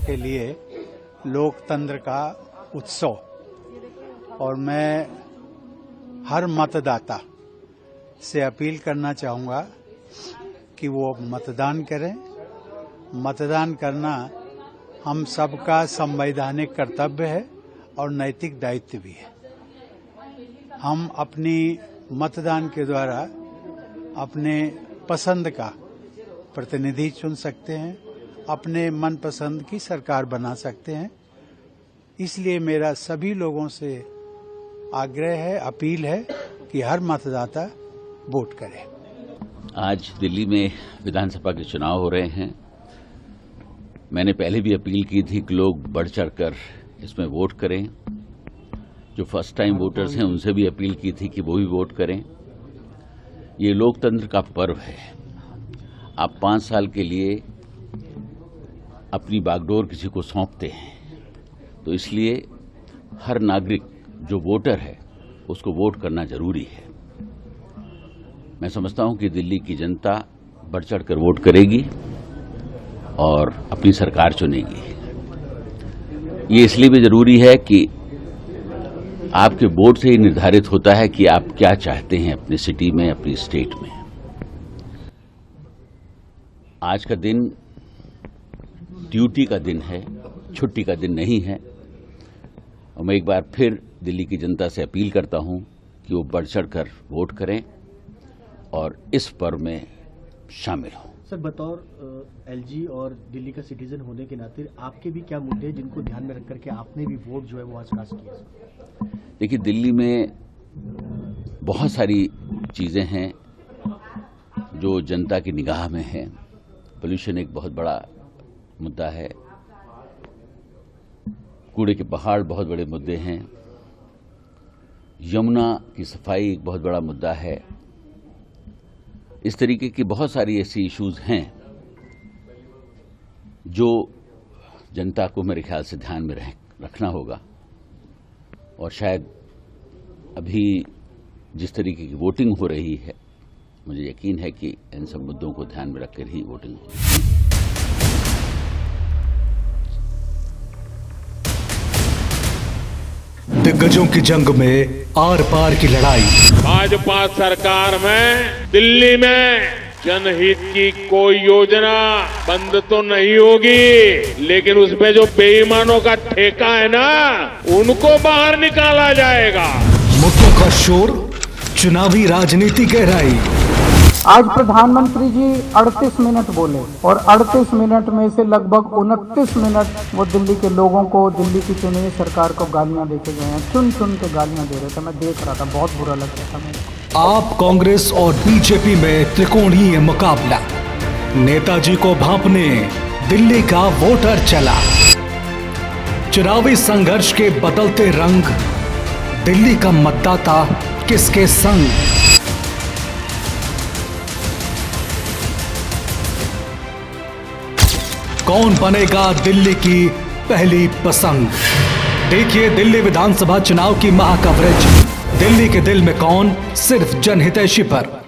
के लिए लोकतंत्र का उत्सव, और मैं हर मतदाता से अपील करना चाहूंगा कि वो मतदान करें। मतदान करना हम सबका संवैधानिक कर्तव्य है और नैतिक दायित्व भी है। हम अपनी मतदान के द्वारा अपने पसंद का प्रतिनिधि चुन सकते हैं, अपने मनपसंद की सरकार बना सकते हैं। इसलिए मेरा सभी लोगों से आग्रह है, अपील है कि हर मतदाता वोट करे। आज दिल्ली में विधानसभा के चुनाव हो रहे हैं। मैंने पहले भी अपील की थी कि लोग बढ़ चढ़कर इसमें वोट करें। जो फर्स्ट टाइम वोटर्स हैं उनसे भी अपील की थी कि वो भी वोट करें। ये लोकतंत्र का पर्व है। आप 5 साल के लिए अपनी बागडोर किसी को सौंपते हैं, तो इसलिए हर नागरिक जो वोटर है उसको वोट करना जरूरी है। मैं समझता हूं कि दिल्ली की जनता बढ़ चढ़कर वोट करेगी और अपनी सरकार चुनेगी। ये इसलिए भी जरूरी है कि आपके वोट से ही निर्धारित होता है कि आप क्या चाहते हैं अपनी सिटी में, अपनी स्टेट में। आज का दिन ड्यूटी का दिन है, छुट्टी का दिन नहीं है। और मैं एक बार फिर दिल्ली की जनता से अपील करता हूं कि वो बढ़ चढ़कर वोट करें और इस पर्व में शामिल हों। सर, बतौर एलजी और दिल्ली का सिटीजन होने के नाते आपके भी क्या मुद्दे हैं जिनको ध्यान में रख करके आपने भी वोट जो है वो आज कास्ट किया? देखिए, दिल्ली में बहुत सारी चीजें हैं जो जनता की निगाह में हैं। पोल्यूशन एक बहुत बड़ा मुद्दा है, कूड़े के पहाड़ बहुत बड़े मुद्दे हैं, यमुना की सफाई एक बहुत बड़ा मुद्दा है। इस तरीके की बहुत सारी ऐसी इश्यूज हैं जो जनता को मेरे ख्याल से ध्यान में रखना होगा। और शायद अभी जिस तरीके की वोटिंग हो रही है, मुझे यकीन है कि इन सब मुद्दों को ध्यान में रखकर ही वोटिंग होगी। दिग्गजों की जंग में आर पार की लड़ाई। भाजपा सरकार में दिल्ली में जनहित की कोई योजना बंद तो नहीं होगी, लेकिन उसमें जो बेईमानों का ठेका है ना, उनको बाहर निकाला जाएगा। मुद्दों का शोर, चुनावी राजनीति गहराई। आज प्रधानमंत्री जी 38 मिनट बोले और 38 मिनट में से लगभग 29 मिनट वो दिल्ली के लोगों को, दिल्ली की चुनी हुई सरकार को गालियां देके गए हैं। चुन चुन के गालियां दे रहे थे, मैं देख रहा था, बहुत बुरा लग रहा था मेरे को। आप कांग्रेस और बीजेपी में त्रिकोणीय मुकाबला। नेताजी को भांपने दिल्ली का वोटर चला। चुनावी संघर्ष के बदलते रंग, दिल्ली का मतदाता किसके संग? कौन बनेगा दिल्ली की पहली पसंद? देखिए दिल्ली विधानसभा चुनाव की महाकवरेज। दिल्ली के दिल में कौन, सिर्फ जनहितैषी पर।